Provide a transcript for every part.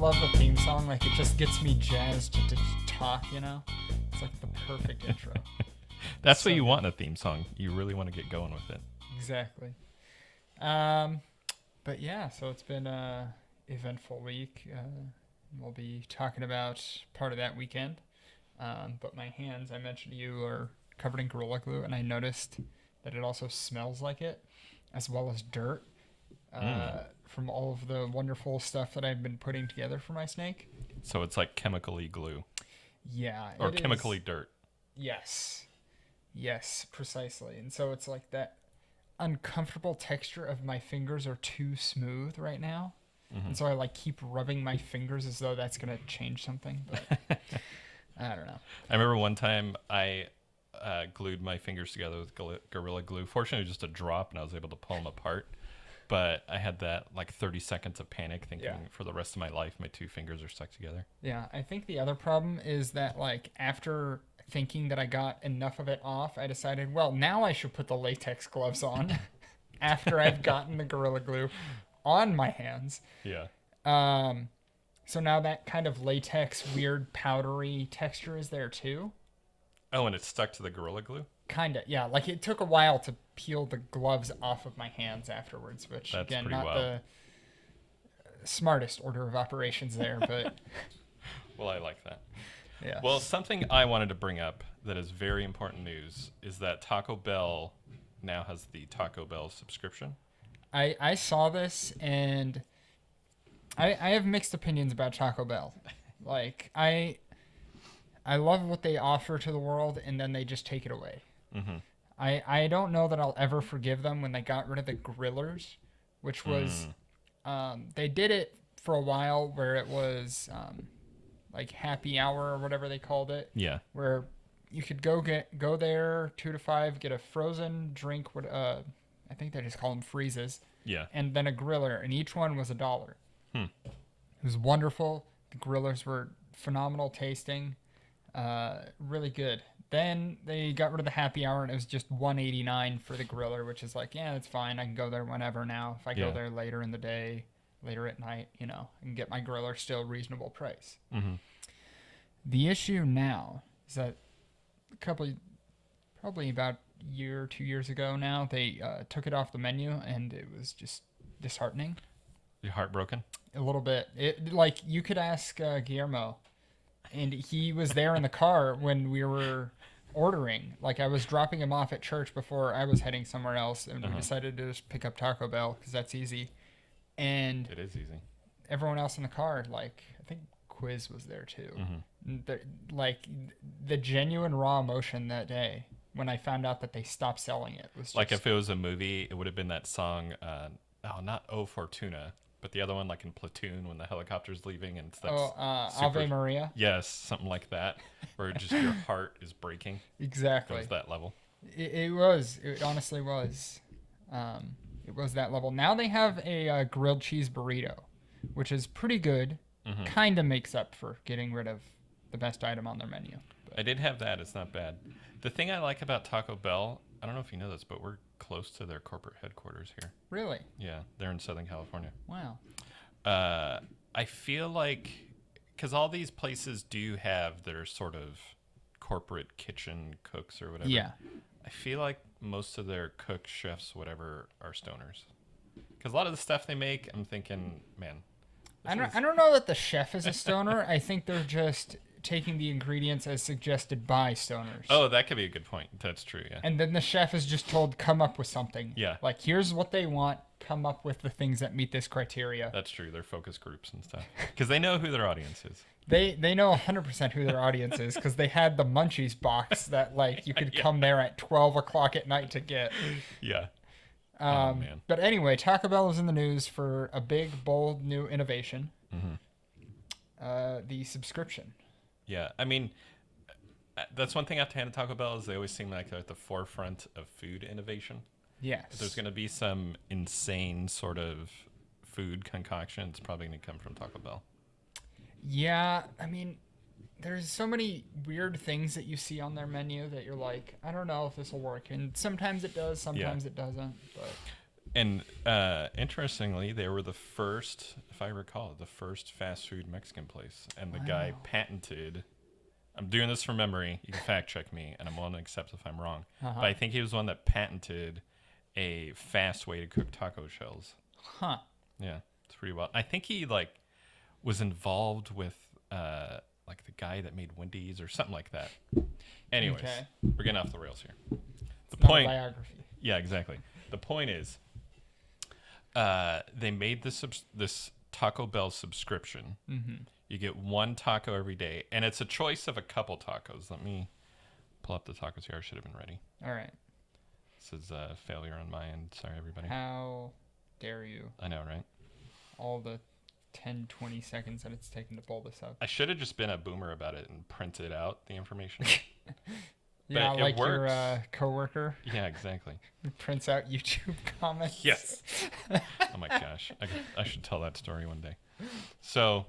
love the theme song. Like, it just gets me jazzed to talk, you know? It's like the perfect intro. That's what you want in a theme song. You really want to get going with it. Exactly. But yeah, so it's been a eventful week. We'll be talking about part of that weekend. But my hands, I mentioned to you, are covered in Gorilla Glue, and I noticed that it also smells like it, as well as dirt, from all of the wonderful stuff that I've been putting together for my snake. So it's like chemically glue. Yeah. Or chemically dirt. Yes. Yes, precisely. And so it's like that uncomfortable texture of my fingers are too smooth right now. Mm-hmm. And so I like keep rubbing my fingers as though that's going to change something. But I don't know. I remember one time I glued my fingers together with Gorilla Glue. Fortunately, just a drop, and I was able to pull them apart. But I had that like 30 seconds of panic thinking for the rest of my life, my two fingers are stuck together. Yeah, I think the other problem is that like after thinking that I got enough of it off, I decided, well, now I should put the latex gloves on after I've gotten the Gorilla Glue on my hands. Yeah. So now that kind of latex, weird, powdery texture is there too. Oh, and it's stuck to the Gorilla Glue? Kinda, yeah. Like it took a while to peel the gloves off of my hands afterwards, which That's again, pretty not wild. the smartest order of operations there, but well, I like that. Yeah. Well, something I wanted to bring up that is very important news is that Taco Bell now has the Taco Bell subscription. I saw this and I have mixed opinions about Taco Bell. Like I love what they offer to the world, and then they just take it away. Mm-hmm. I don't know that I'll ever forgive them when they got rid of the grillers, which was they did it for a while where it was like happy hour or whatever they called it. Yeah. Where you could go there 2 to 5, get a frozen drink. I think they just call them freezes. Yeah. And then a griller, and each one was $1. It was wonderful. The grillers were phenomenal tasting. Really good. Then they got rid of the happy hour, and it was just $1.89 for the griller, which is like, yeah, that's fine. I can go there whenever now. If I go there later in the day, later at night, you know, I can get my griller still reasonable price. Mm-hmm. The issue now is that probably about a year or 2 years ago now, they took it off the menu, and it was just disheartening. You're heartbroken? A little bit. It like you could ask Guillermo. And he was there in the car when we were ordering. Like, I was dropping him off at church before I was heading somewhere else. And we decided to just pick up Taco Bell because that's easy. And it is easy. Everyone else in the car, like, I think Quiz was there too. Mm-hmm. Like, the genuine raw emotion that day when I found out that they stopped selling it was just... Like, if it was a movie, it would have been that song, not O Fortuna, but the other one, like in Platoon, when the helicopter's leaving, and it's Ave Maria. Yes, something like that, where just your heart is breaking. Exactly. It was that level. It was. It honestly was. It was that level. Now they have a grilled cheese burrito, which is pretty good. Mm-hmm. Kind of makes up for getting rid of the best item on their menu. But. I did have that. It's not bad. The thing I like about Taco Bell, I don't know if you know this, but we're close to their corporate headquarters here. Really? Yeah, they're in Southern California. Wow. I feel like, because all these places do have their sort of corporate kitchen cooks or whatever. Yeah. I feel like most of their cook chefs, whatever, are stoners. Because a lot of the stuff they make, I'm thinking, man. I don't know that the chef is a stoner. I think they're just taking the ingredients as suggested by stoners. Oh, that could be a good point. That's true, yeah. And then the chef is just told, come up with something. Yeah. Like, here's what they want. Come up with the things that meet this criteria. That's true. Their focus groups and stuff. Because they know who their audience is. They know 100% who their audience is because they had the Munchies box that, like, you could come there at 12 o'clock at night to get. Yeah. Oh, man. But anyway, Taco Bell is in the news for a big, bold new innovation. Mm-hmm. The subscription. Yeah, I mean, that's one thing I have to hand to Taco Bell is they always seem like they're at the forefront of food innovation. Yes. If there's going to be some insane sort of food concoction, it's probably going to come from Taco Bell. Yeah, I mean, there's so many weird things that you see on their menu that you're like, I don't know if this will work. And sometimes it does, sometimes it doesn't. But And interestingly, they were the first, if I recall, the first fast food Mexican place. And the guy Wow. patented. I'm doing this from memory. You can fact check me, and I'm willing to accept if I'm wrong. Uh-huh. But I think he was one that patented a fast way to cook taco shells. Huh. Yeah, it's pretty wild. I think he like was involved with like the guy that made Wendy's or something like that. Anyways, Okay. we're getting off the rails here. The Not a point, biography. yeah, exactly. The point is, they made this Taco Bell subscription. Mm-hmm. You get one taco every day, and it's a choice of a couple tacos. Let me pull up the tacos here. I should have been ready. All right. This is a failure on my end. Sorry, everybody. How dare you? I know, right? All the 10, 20 seconds that it's taken to pull this up. I should have just been a boomer about it and printed out the information. Yeah, it like your works. coworker Yeah, exactly. who prints out YouTube comments. Yes. Oh my gosh. I should tell that story one day. So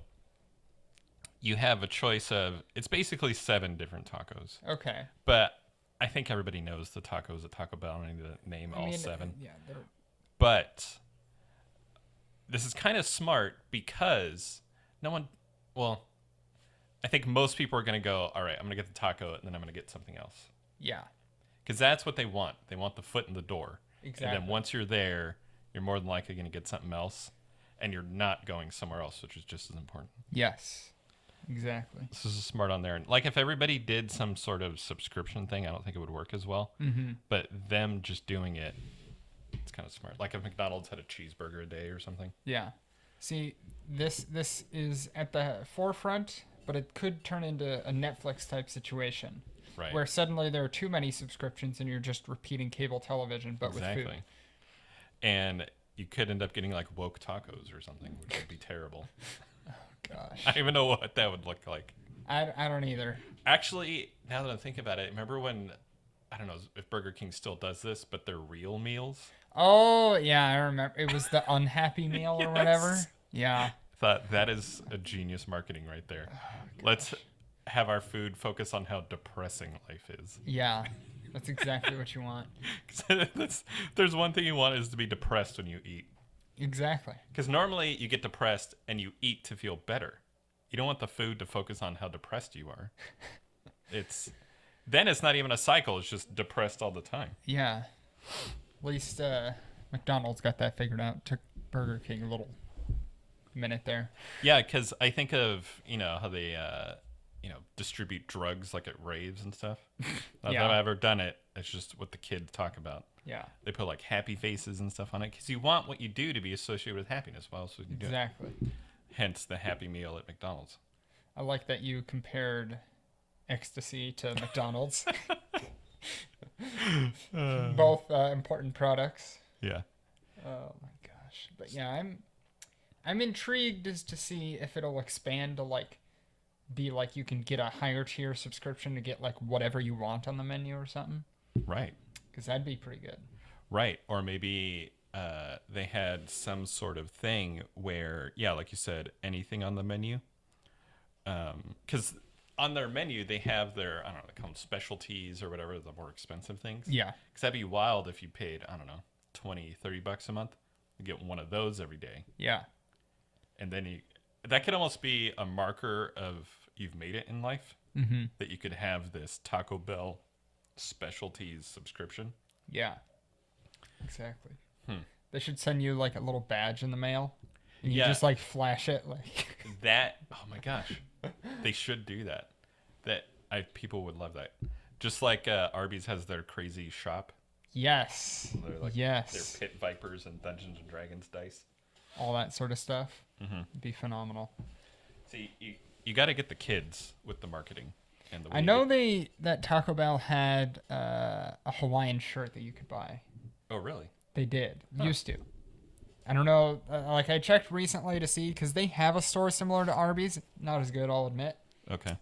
you have a choice of, it's basically 7 different tacos. Okay. But I think everybody knows the tacos at Taco Bell. I don't need to name all 7. Yeah, they're But this is kind of smart because no one, well, I think most people are going to go, all right, I'm going to get the taco and then I'm going to get something else. yeah, Because that's what they want. They want the foot in the door. exactly. And then once you're there, you're more than likely going to get something else. And you're not going somewhere else, which is just as important. Yes, exactly. This is smart on there. And like if everybody did some sort of subscription thing, I don't think it would work as well. Mm-hmm. But them just doing it, it's kind of smart. Like if McDonald's had a cheeseburger a day or something. Yeah. See, this is at the forefront, but it could turn into a Netflix type situation. Right. Where suddenly there are too many subscriptions and you're just repeating cable television, but Exactly. with food. And you could end up getting like woke tacos or something, which would be terrible. Gosh. I don't even know what that would look like. I don't either. Actually, now that I'm thinking about it, remember when, I don't know if Burger King still does this, but they're real meals? Oh, yeah, I remember. It was the unhappy meal or Yes. whatever. Yeah. Thought that is a genius marketing right there. Let's have our food focus on how depressing life is. Yeah. That's exactly what you want. There's one thing you want is to be depressed when you eat. Exactly. Because normally you get depressed and you eat to feel better. You don't want the food to focus on how depressed you are. Then it's not even a cycle. It's just depressed all the time. Yeah. At least McDonald's got that figured out. Took Burger King a little minute there. Yeah, because I think of, how they, distribute drugs like at raves and stuff. Not Yeah. that I've ever done it. It's just what the kids talk about. Yeah. They put like happy faces and stuff on it because you want what you do to be associated with happiness. Why else would you do it? Exactly. Hence the Happy Meal at McDonald's. I like that you compared ecstasy to McDonald's. Both important products. Yeah. Oh my gosh. But yeah, I'm intrigued as to see if it'll expand to be like you can get a higher tier subscription to get like whatever you want on the menu or something. Right. Because that'd be pretty good. Right. Or maybe they had some sort of thing where, yeah, like you said, anything on the menu. Because on their menu, they have their, I don't know, they call them specialties or whatever, the more expensive things. Yeah. Because that'd be wild if you paid, I don't know, $20-$30 a month. You get one of those every day. Yeah. And then that could almost be a marker of you've made it in life. Mm-hmm. That you could have this Taco Bell specialties subscription. Yeah. Exactly. They should send you like a little badge in the mail. And you just like flash it like that. Oh my gosh. They should do that. People would love that. Just like Arby's has their crazy shop. Yes. They're like Yes. their Pit Vipers and Dungeons and Dragons dice. All that sort of stuff. Mm-hmm. It'd be phenomenal. See, you got to get the kids with the marketing. And the way I know that Taco Bell had a Hawaiian shirt that you could buy. Oh, really? They did. Huh. Used to. I don't know. I checked recently to see because they have a store similar to Arby's. Not as good, I'll admit. Okay.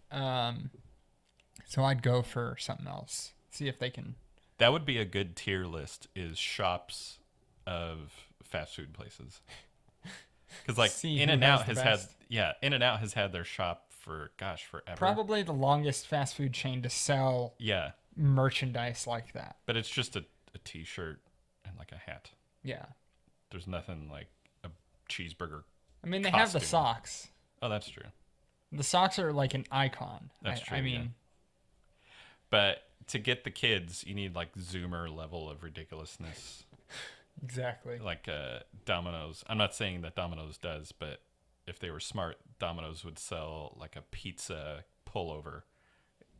So I'd go for something else. See if they can. That would be a good tier list. Is shops of fast food places. Because like In-N-Out has had In-N-Out has had their shop for forever. Probably the longest fast food chain to sell merchandise like that. But it's just a t-shirt and like a hat. Yeah. There's nothing like a cheeseburger. I mean, they have the Costume. socks. Oh, that's true. The socks are like an icon. That's true. I mean, yeah. But to get the kids, you need like Zoomer level of ridiculousness. exactly. Like Domino's. I'm not saying that Domino's does, but if they were smart, Domino's would sell like a pizza pullover.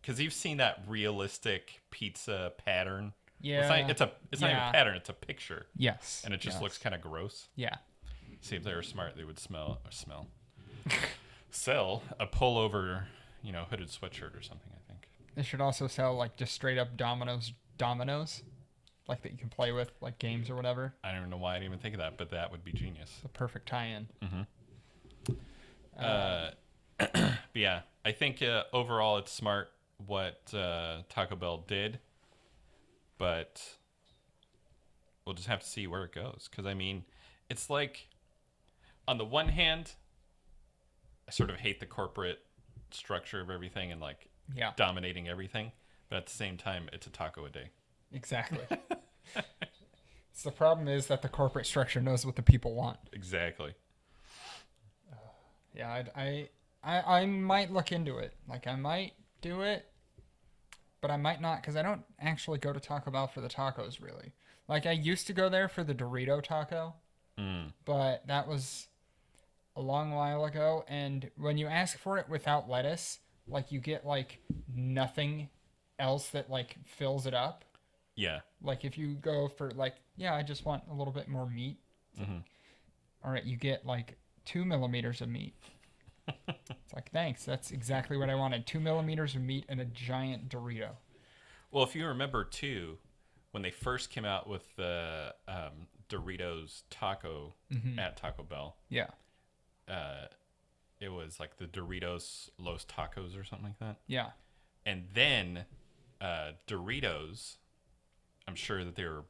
Because you've seen that realistic pizza pattern. Yeah. Well, it's not even a pattern, it's a picture. Yes. And it just looks kind of gross. Yeah. See, if they were smart, they would sell a pullover, hooded sweatshirt or something, I think. They should also sell like just straight up dominoes, like that you can play with, like games or whatever. I don't even know why I didn't even think of that, but that would be genius. The perfect tie-in. But yeah, I think overall it's smart what Taco Bell did, but we'll just have to see where it goes. Because, I mean, it's like, on the one hand, I sort of hate the corporate structure of everything and like dominating everything. But at the same time, it's a taco a day. Exactly. So the problem is that the corporate structure knows what the people want. Exactly. Yeah, I might look into it. Like, I might do it, but I might not, because I don't actually go to Taco Bell for the tacos, really. Like, I used to go there for the Dorito taco, but that was a long while ago, and when you ask for it without lettuce, like, you get, like, nothing else that, like, fills it up. Yeah. Like, if you go for, like, I just want a little bit more meat. All right, you get, like, 2 millimeters of meat. It's like, thanks. That's exactly what I wanted. 2 millimeters of meat and a giant Dorito. Well, if you remember, too, when they first came out with the Doritos taco at Taco Bell. Yeah. It was like the Doritos Los Tacos or something like that. Yeah. And then Doritos, I'm sure that they were,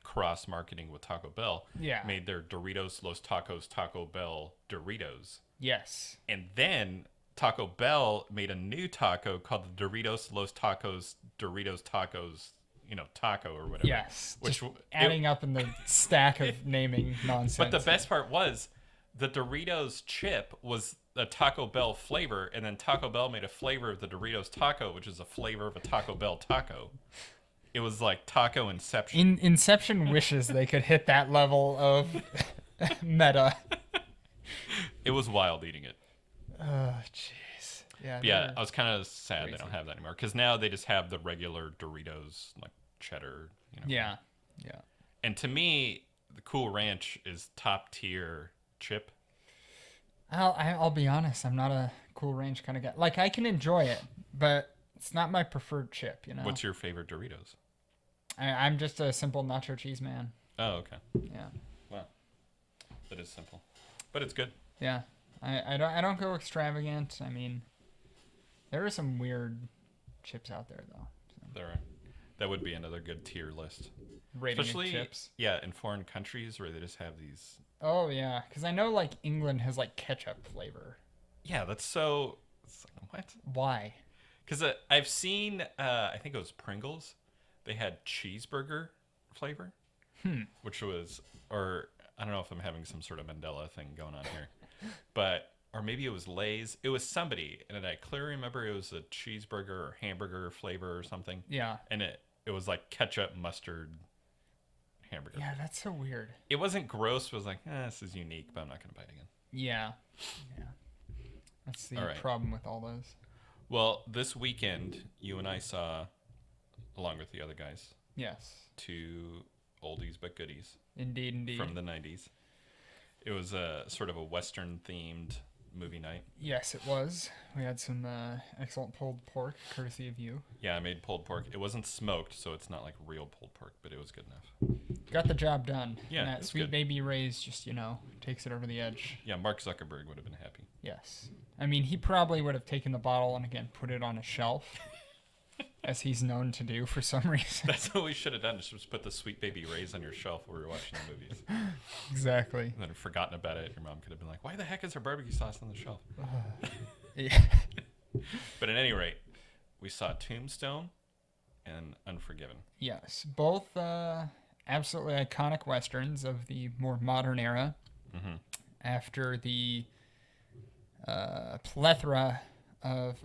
cross-marketing with Taco Bell. Yeah. Made their Doritos Los Tacos Taco Bell Doritos. Yes. And then Taco Bell made a new taco called the Doritos Los Tacos Doritos Tacos, taco or whatever. Yes. Which just adding up in the stack of naming nonsense. But the best part was the Doritos chip was a Taco Bell flavor, and then Taco Bell made a flavor of the Doritos taco, which is a flavor of a Taco Bell taco. It was like taco Inception. Inception wishes they could hit that level of meta. It was wild eating it. Oh, jeez. Yeah, I was kind of sad they don't have that anymore, because now they just have the regular Doritos, like cheddar. Yeah. And to me, the Cool Ranch is top tier chip. I'll be honest. I'm not a Cool Ranch kind of guy. Like, I can enjoy it, but it's not my preferred chip. What's your favorite Doritos? I'm just a simple nacho cheese man. Oh, okay. Yeah. Wow, that is simple, but it's good. Yeah. I don't go extravagant. I mean, there are some weird chips out there though. So. There are. That would be another good tier list. Rating Especially, chips. Yeah, in foreign countries where they just have these. Oh yeah, because I know like England has like ketchup flavor. Yeah, that's so. What? Why? Because I've seen, I think it was Pringles. They had cheeseburger flavor, which was, or I don't know if I'm having some sort of Mandela thing going on here, but or maybe it was Lay's. It was somebody, and I clearly remember it was a cheeseburger or hamburger flavor or something. Yeah. And it was like ketchup mustard hamburger. Yeah, that's so weird. It wasn't gross. It was like, this is unique, but I'm not gonna buy it again. Yeah. That's the problem with all those. Well, this weekend, you and I saw, along with the other guys, yes, 2 oldies but goodies. Indeed. From the 90s. It was a sort of a Western-themed movie night. Yes, it was. We had some excellent pulled pork, courtesy of you. Yeah, I made pulled pork. It wasn't smoked, so it's not like real pulled pork, but it was good enough. Got the job done. Yeah, and that sweet baby Ray's just, takes it over the edge. Yeah, Mark Zuckerberg would have been happy. Yes. I mean, he probably would have taken the bottle and, again, put it on a shelf, as he's known to do for some reason. That's what we should have done, just put the Sweet Baby Ray's on your shelf while we were watching the movies. Exactly. And then have forgotten about it. Your mom could have been like, why the heck is there barbecue sauce on the shelf? Yeah. But at any rate, we saw Tombstone and Unforgiven. Yes. Both absolutely iconic westerns of the more modern era. Mm-hmm. After the plethora of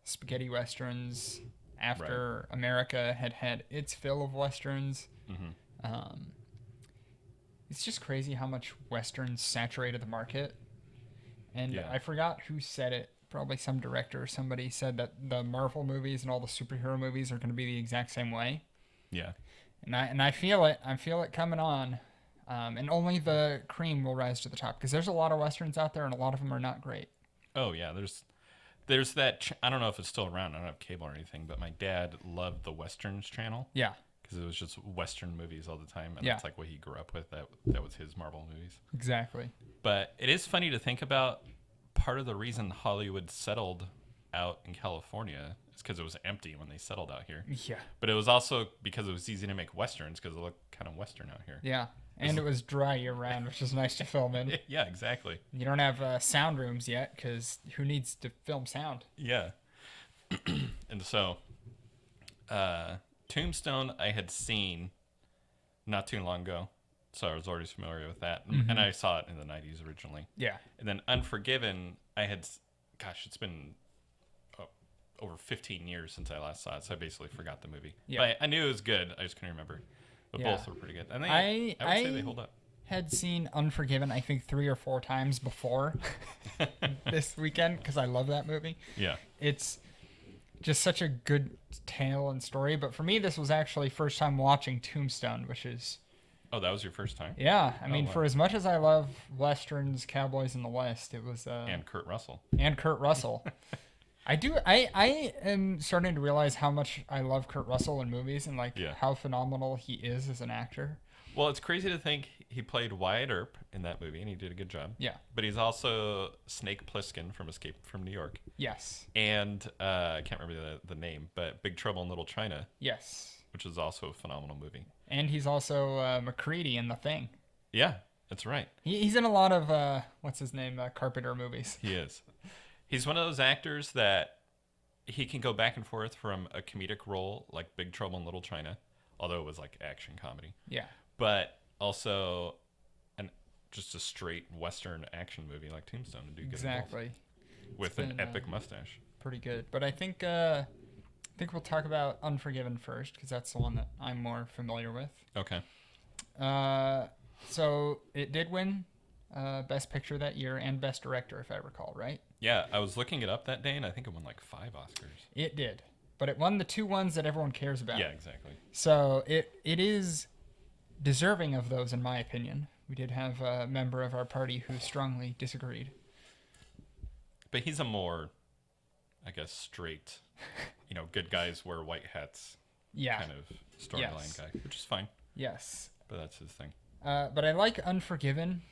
spaghetti westerns, after America had had its fill of westerns. Mm-hmm. Um, it's just crazy how much westerns saturated the market. And Yeah. I forgot who said it. Probably some director or somebody said that the Marvel movies and all the superhero movies are going to be the exact same way. Yeah. And I feel it. I feel it coming on. And only the cream will rise to the top because there's a lot of westerns out there and a lot of them are not great. Oh yeah. There's that. I don't know if it's still around. I don't have cable or anything, but my dad loved the Westerns channel. Yeah. Because it was just Western movies all the time, and Yeah. that's like what he grew up with. That was his Marvel movies. Exactly. But it is funny to think about. Part of the reason Hollywood settled out in California is because it was empty when they settled out here. Yeah. But it was also because it was easy to make westerns because it looked kind of western out here. Yeah. And it was dry year round, which is nice to film in. Yeah, exactly. You don't have sound rooms yet because who needs to film sound? Yeah. And so, Tombstone I had seen not too long ago. So I was already familiar with that. Mm-hmm. And I saw it in the 90s originally. Yeah. And then Unforgiven, it's been over 15 years since I last saw it. So I basically forgot the movie. Yeah. But I knew it was good. I just couldn't remember. But Yeah. both were pretty good. And I would say they hold up. Had seen Unforgiven, I think 3 or 4 times before this weekend because I love that movie. Yeah. It's just such a good tale and story. But for me, this was actually first time watching Tombstone, which is... Oh, that was your first time? Yeah, I mean, wow. for as much as I love westerns, cowboys in the West, it was And Kurt Russell. and Kurt Russell. I am starting to realize how much I love Kurt Russell in movies and how phenomenal he is as an actor. Well, it's crazy to think he played Wyatt Earp in that movie, and he did a good job. Yeah. But he's also Snake Plissken from Escape from New York. Yes. And I can't remember the name, but Big Trouble in Little China. Yes. Which is also a phenomenal movie. And he's also McCready in The Thing. Yeah, that's right. He's in a lot of, what's his name, Carpenter movies. He is. He's one of those actors that he can go back and forth from a comedic role like Big Trouble in Little China, although it was like action comedy. Yeah. But also just a straight Western action movie like Tombstone to do good. Exactly. With an epic mustache. Pretty good. But I think we'll talk about Unforgiven first because that's the one that I'm more familiar with. Okay. So it did win Best Picture that year and Best Director, if I recall, right? Yeah, I was looking it up that day, and I think it won like 5 Oscars. It did. But it won the 2 ones that everyone cares about. Yeah, exactly. So it is deserving of those, in my opinion. We did have a member of our party who strongly disagreed. But he's a more, I guess, straight, good guys wear white hats kind of storyline guy, which is fine. Yes. But that's his thing. But I like Unforgiven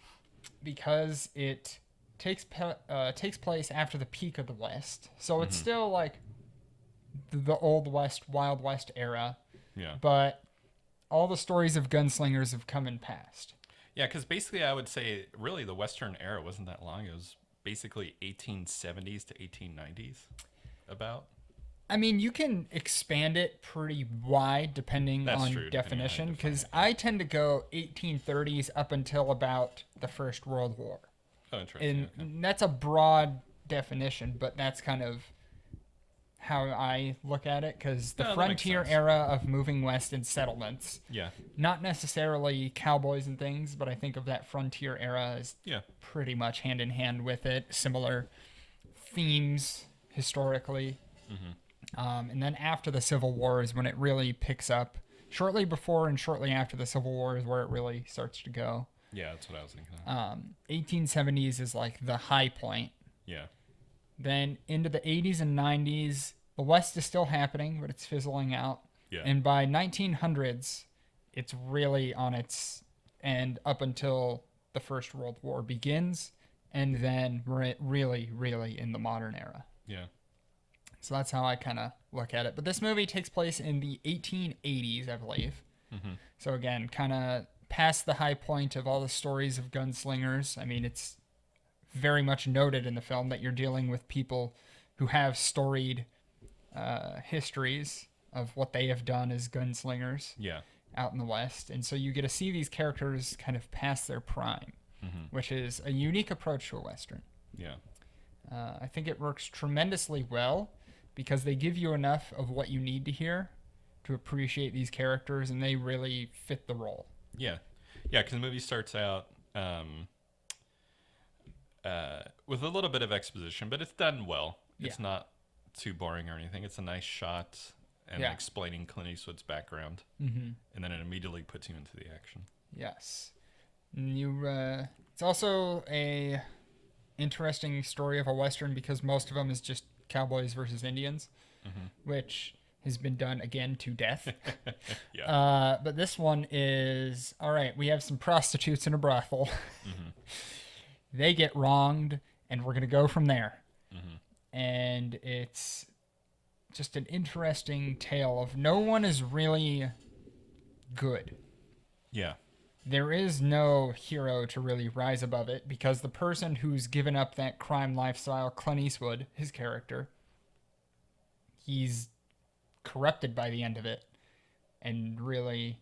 because it takes place after the peak of the West. So it's still like the Old West, Wild West era. Yeah. But all the stories of gunslingers have come and passed. Yeah, because basically I would say really the Western era wasn't that long. It was basically 1870s to 1890s about. I mean, you can expand it pretty wide depending on definition, because I tend to go 1830s up until about the First World War. Oh, interesting. And that's a broad definition, but that's kind of how I look at it, because the frontier era of moving west in settlements, not necessarily cowboys and things, but I think of that frontier era as pretty much hand in hand with it, similar themes historically. And then after the Civil War is when it really picks up. Shortly before and shortly after the Civil War is where it really starts to go. Yeah, that's what I was thinking. 1870s is like the high point. Yeah. Then into the 80s and 90s, the West is still happening, but it's fizzling out. Yeah. And by 1900s, it's really on its end up until the First World War begins, and then we're really, really in the modern era. Yeah. So that's how I kind of look at it. But this movie takes place in the 1880s, I believe. So again, kind of past the high point of all the stories of gunslingers. I mean, it's very much noted in the film that you're dealing with people who have storied histories of what they have done as gunslingers. Yeah. out in the West. And so you get to see these characters kind of past their prime, which is a unique approach to a Western. Yeah. I think it works tremendously well because they give you enough of what you need to hear to appreciate these characters, and they really fit the role. Yeah. Yeah, because the movie starts out with a little bit of exposition, but it's done well. It's not too boring or anything. It's a nice shot and explaining Clint Eastwood's background, and then it immediately puts you into the action. Yes. It's also a interesting story of a Western because most of them is just cowboys versus Indians, which has been done again to death. But this one is, all right, we have some prostitutes in a brothel. They get wronged, and we're going to go from there. And it's just an interesting tale of no one is really good. Yeah. There is no hero to really rise above it because the person who's given up that crime lifestyle, Clint Eastwood, his character, he's corrupted by the end of it and really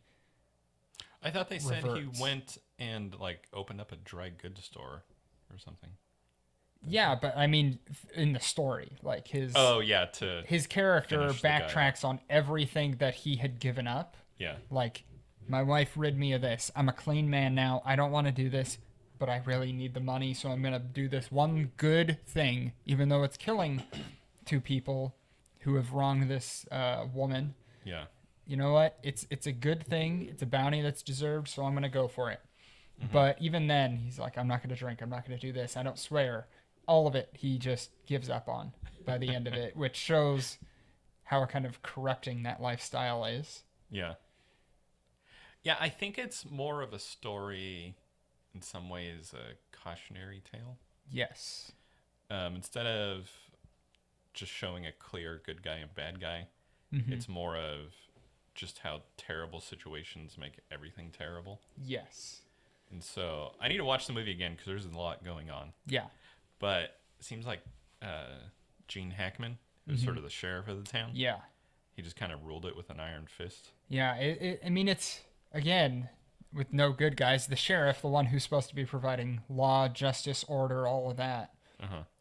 I thought they said reverts. he went and like opened up a dry goods store or something. Yeah, but I mean in the story, like his his character finish the guy backtracks on everything that he had given up. Yeah. Like, my wife rid me of this. I'm a clean man now. I don't want to do this, but I really need the money, so I'm going to do this one good thing, even though it's killing two people who have wronged this woman. Yeah. You know what? It's a good thing. It's a bounty that's deserved, so I'm going to go for it. But even then, he's like, I'm not going to drink. I'm not going to do this. I don't swear. All of it, he just gives up on by the end of it, which shows how kind of corrupting that lifestyle is. Yeah. Yeah, I think it's more of a story, in some ways, a cautionary tale. Yes. Instead of just showing a clear good guy and bad guy, it's more of just how terrible situations make everything terrible. Yes. And so I need to watch the movie again because there's a lot going on. Yeah. But it seems like Gene Hackman is sort of the sheriff of the town. Yeah. He just kind of ruled it with an iron fist. Yeah. I mean, it's, again, with no good guys, the sheriff, the one who's supposed to be providing law, justice, order, all of that,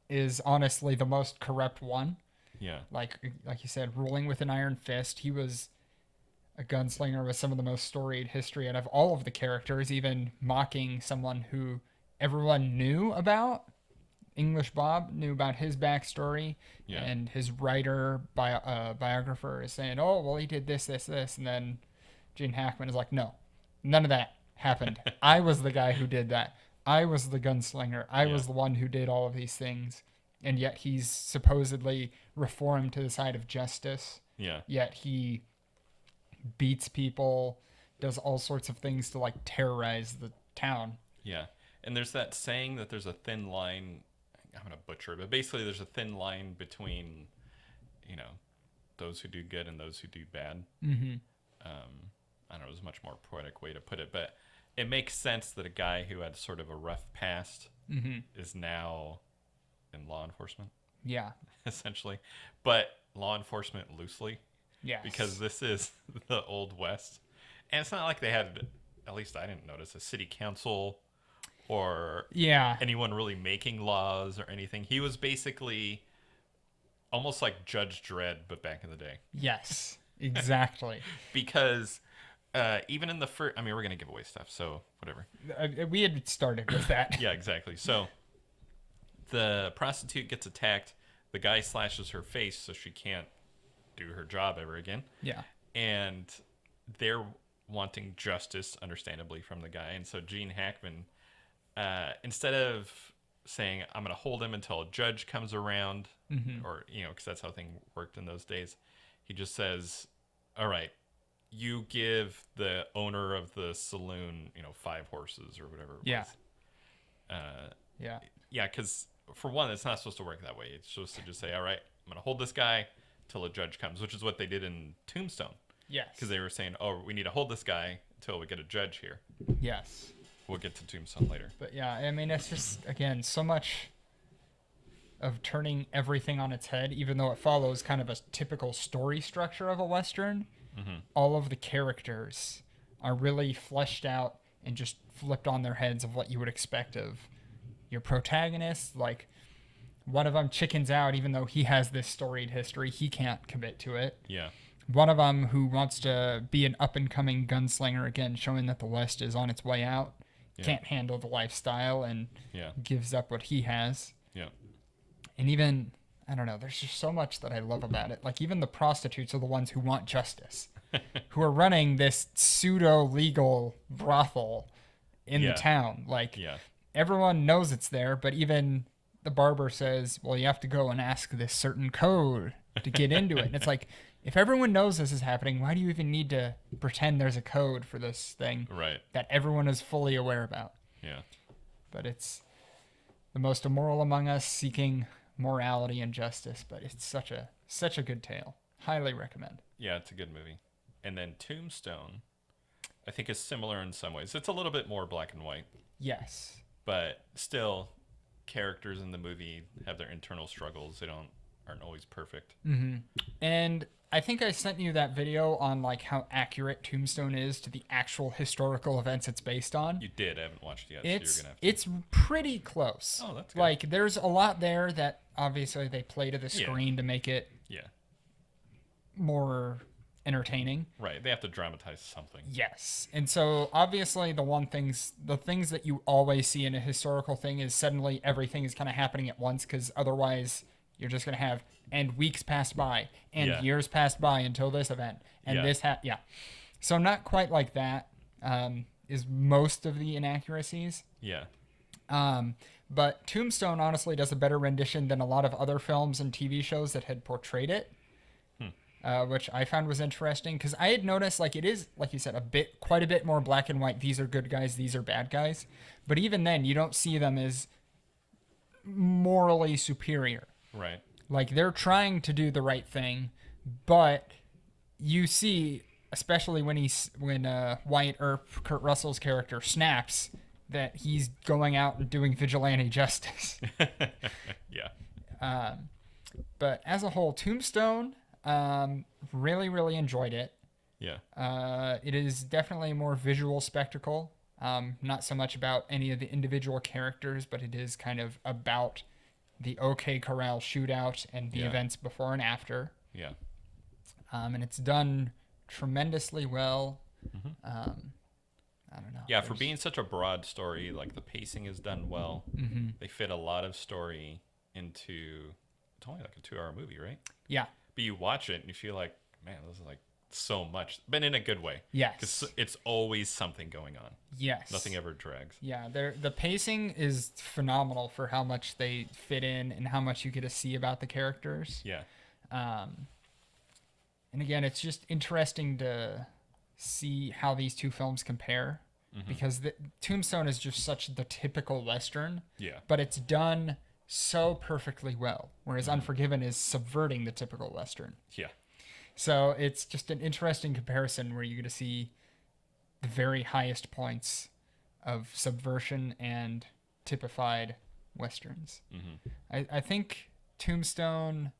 is honestly the most corrupt one. Yeah. Like you said, ruling with an iron fist. He was a gunslinger with some of the most storied history out of all of the characters, even mocking someone who everyone knew about. English Bob knew about his backstory, and his writer, biographer is saying, oh, well, he did this, this, this. And then Gene Hackman is like, no, none of that happened. I was the guy who did that. I was the gunslinger. I was the one who did all of these things. And yet he's supposedly reformed to the side of justice. Yeah. Yet he beats people, does all sorts of things to like terrorize the town. Yeah. And there's that saying that there's a thin line, I'm going to butcher it, but basically there's a thin line between, you know, those who do good and those who do bad. I don't know, it was a much more poetic way to put it, but it makes sense that a guy who had sort of a rough past is now in law enforcement. Yeah. Essentially. But law enforcement loosely. Yeah. Because this is the Old West. And it's not like they had, at least I didn't notice, a city council or anyone really making laws or anything. He was basically almost like Judge Dredd, but back in the day. Yes, exactly. Because even in the first, I mean, we're going to give away stuff, so whatever. We had started with that. Yeah, exactly. So the prostitute gets attacked. The guy slashes her face so she can't do her job ever again. Yeah. And they're wanting justice, understandably, from the guy. And so Gene Hackman, instead of saying, I'm going to hold him until a judge comes around, or, you know, because that's how things worked in those days, he just says, all right, you give the owner of the saloon, you know, 5 horses or whatever it was. Yeah, because for one, it's not supposed to work that way. It's supposed to just say, all right, I'm going to hold this guy till a judge comes, which is what they did in Tombstone. Yes. Because they were saying, oh, we need to hold this guy until we get a judge here. Yes. We'll get to Tombstone later. But yeah, I mean, it's just, again, so much of turning everything on its head, even though it follows kind of a typical story structure of a Western. All of the characters are really fleshed out and just flipped on their heads of what you would expect of your protagonist. Like, one of them chickens out even though he has this storied history. He can't commit to it. Yeah. One of them who wants to be an up-and-coming gunslinger, again, showing that the West is on its way out, can't handle the lifestyle and gives up what he has. Yeah. And even, I don't know, there's just so much that I love about it. Like, even the prostitutes are the ones who want justice, who are running this pseudo-legal brothel in the town. Like, everyone knows it's there, but even the barber says, well, you have to go and ask this certain code to get into it. And it's like, if everyone knows this is happening, why do you even need to pretend there's a code for this thing that everyone is fully aware about? Yeah. But it's the most immoral among us seeking morality and justice, but it's such a good tale. Highly recommend. Yeah, it's a good movie. And then Tombstone, I think, is similar in some ways. It's a little bit more black and white. Yes. But still, characters in the movie have their internal struggles. They aren't always perfect. Mm-hmm. And I think I sent you that video on like how accurate Tombstone is to the actual historical events it's based on. You did. I haven't watched it yet. It's, so you're gonna have to. It's pretty close. Oh, that's good. Like, there's a lot there that obviously they play to the screen to make it more entertaining. Right. They have to dramatize something. Yes. And so obviously the things that you always see in a historical thing is suddenly everything is kind of happening at once, because otherwise you're just going to have, and weeks passed by, and years passed by until this event, and this So not quite like that is most of the inaccuracies. Yeah. But Tombstone honestly does a better rendition than a lot of other films and TV shows that had portrayed it, which I found was interesting, because I had noticed, like, it is, like you said, quite a bit more black and white. These are good guys, these are bad guys. But even then, you don't see them as morally superior. Right. Like, they're trying to do the right thing, but you see, especially when Wyatt Earp, Kurt Russell's character, snaps, that he's going out and doing vigilante justice. Yeah. But as a whole, Tombstone, really, really enjoyed it. Yeah. It is definitely a more visual spectacle. Not so much about any of the individual characters, but it is kind of about the OK Corral shootout and the events before and after. Yeah. And it's done tremendously well. Mm-hmm. I don't know. Yeah, for being such a broad story, like, the pacing is done well. Mm-hmm. They fit a lot of story into, it's only like a 2-hour movie, right? Yeah. But you watch it and you feel like, man, this is like so much, but in a good way. Yes. Because it's always something going on. Yes. Nothing ever drags. Yeah, the pacing is phenomenal for how much they fit in and how much you get to see about the characters. Yeah. And again, it's just interesting to see how these two films compare, because Tombstone is just such the typical Western. Yeah. But it's done so perfectly well, whereas Unforgiven is subverting the typical Western. Yeah. So it's just an interesting comparison where you get to see the very highest points of subversion and typified Westerns. Mm-hmm. I think Tombstone,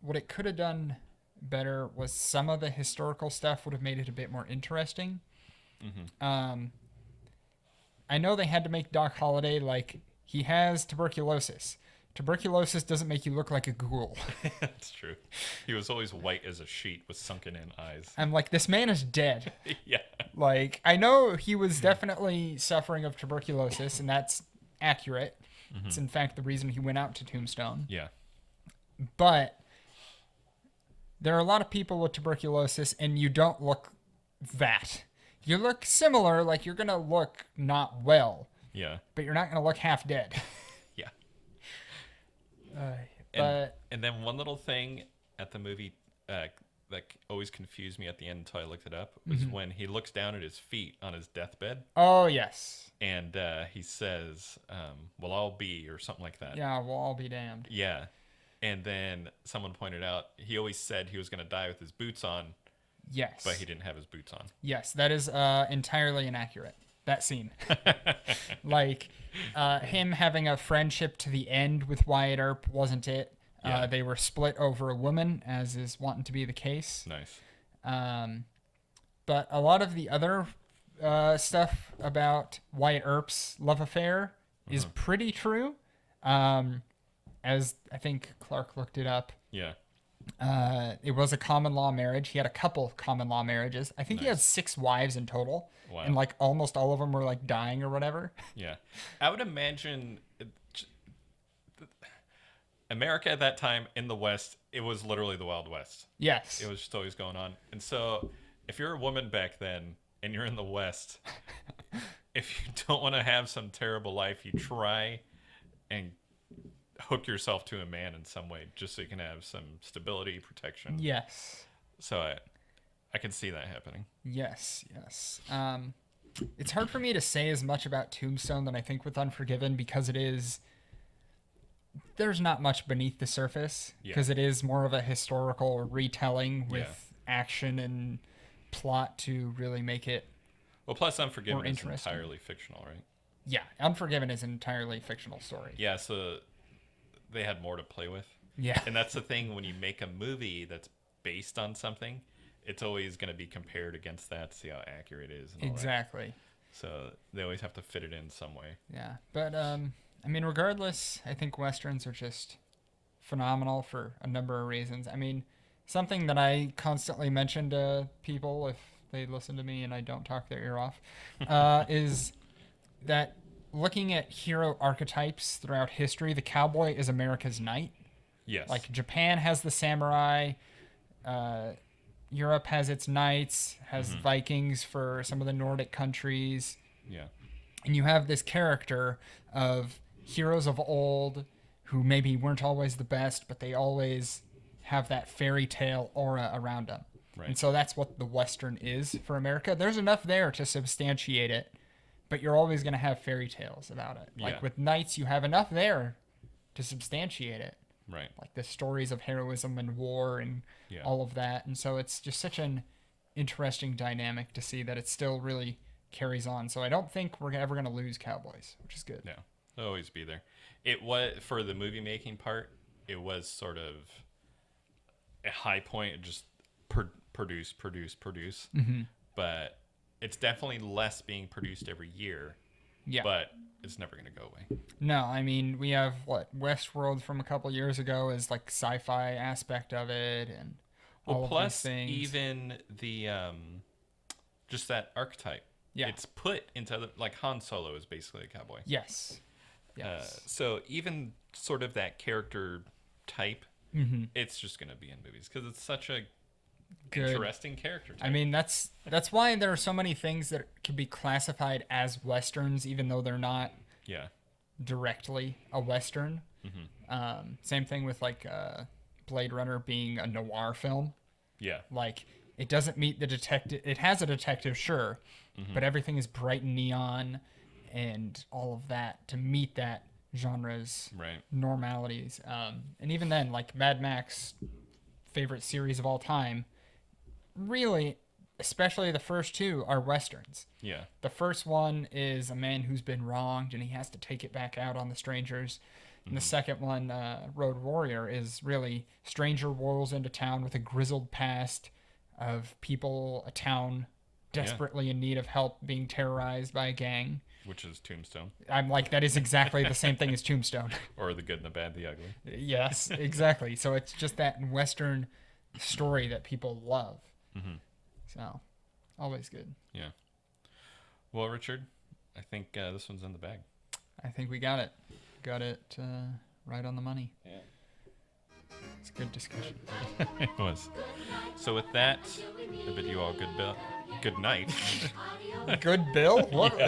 what it could have done better was some of the historical stuff would have made it a bit more interesting. Mm-hmm. I know they had to make Doc Holliday, like, he has tuberculosis. Tuberculosis doesn't make you look like a ghoul. That's true. He was always white as a sheet with sunken in eyes. I'm like, this man is dead. Yeah. Like, I know he was definitely suffering of tuberculosis, and that's accurate. Mm-hmm. It's in fact the reason he went out to Tombstone. Yeah. But there are a lot of people with tuberculosis, and you don't look that. You look similar, like you're going to look not well. Yeah. But you're not going to look half dead. Yeah. But and then one little thing at the movie that always confused me at the end until I looked it up was when he looks down at his feet on his deathbed. Oh, yes. And he says, well, I'll be, or something like that. Yeah, well, I'll be damned. Yeah. And then someone pointed out he always said he was going to die with his boots on. Yes. But he didn't have his boots on. Yes, that is entirely inaccurate. That scene. Like, him having a friendship to the end with Wyatt Earp wasn't it. Yeah. They were split over a woman, as is wanting to be the case. Nice. But a lot of the other stuff about Wyatt Earp's love affair is pretty true. As I think Clark looked it up. Yeah. It was a common law marriage. He had a couple common law marriages. I think he had Nice. 6 wives in total. Wow. And like almost all of them were like dying or whatever. Yeah. I would imagine America at that time in the West, it was literally the Wild West. Yes. It was just always going on. And so if you're a woman back then and you're in the West, if you don't want to have some terrible life, you try and hook yourself to a man in some way just so you can have some stability, protection. Yes. So I can see that happening. Yes. It's hard for me to say as much about Tombstone than I think with Unforgiven because there's not much beneath the surface because it is more of a historical retelling with action and plot to really make it. Well, plus Unforgiven is entirely fictional, right? Yeah, Unforgiven is an entirely fictional story. Yeah, so they had more to play with. Yeah. And that's the thing, when you make a movie that's based on something, it's always going to be compared against that to see how accurate it is. And all exactly. that. So they always have to fit it in some way. Yeah, but I mean, regardless, I think Westerns are just phenomenal for a number of reasons. I mean, something that I constantly mention to people if they listen to me and I don't talk their ear off is that looking at hero archetypes throughout history, the cowboy is America's knight. Yes. Like Japan has the samurai, Europe has its knights, has Vikings for some of the Nordic countries. Yeah. And you have this character of heroes of old who maybe weren't always the best, but they always have that fairy tale aura around them. Right. And so that's what the Western is for America. There's enough there to substantiate it, but you're always going to have fairy tales about it. Like with knights, you have enough there to substantiate it. Right. Like the stories of heroism and war and all of that. And so it's just such an interesting dynamic to see that it still really carries on. So I don't think we're ever going to lose cowboys, which is good. Yeah, they'll always be there. It was, for the movie making part, it was sort of a high point, just produce. Mm-hmm. But it's definitely less being produced every year. Yeah. But it's never going to go away. No, I mean, we have, Westworld from a couple years ago is like sci-fi aspect of it and all of plus these things. Even the, just that archetype. Yeah. It's put into, like Han Solo is basically a cowboy. Yes. So even sort of that character type, it's just going to be in movies because it's such a interesting character type. I mean, that's why there are so many things that can be classified as Westerns, even though they're not directly a Western. Same thing with like Blade Runner being a noir film. Yeah. Like, it doesn't meet the detective. It has a detective, sure, but everything is bright and neon and all of that to meet that genre's normalities. And even then, like Mad Max, favorite series of all time, really, especially the first 2 are Westerns. Yeah. The first one is a man who's been wronged and he has to take it back out on the strangers. And the second one, Road Warrior, is really stranger rolls into town with a grizzled past of people, a town desperately in need of help, being terrorized by a gang. Which is Tombstone. I'm like, that is exactly the same thing as Tombstone. Or The Good and the Bad, the Ugly. Yes, exactly. So it's just that Western story that people love. So, always good. Yeah. Well, Richard, I think this one's in the bag. I think we got it. Got it right on the money. Yeah. It's a good discussion. It was. So with that, I bid you all good night. Good Bill? What?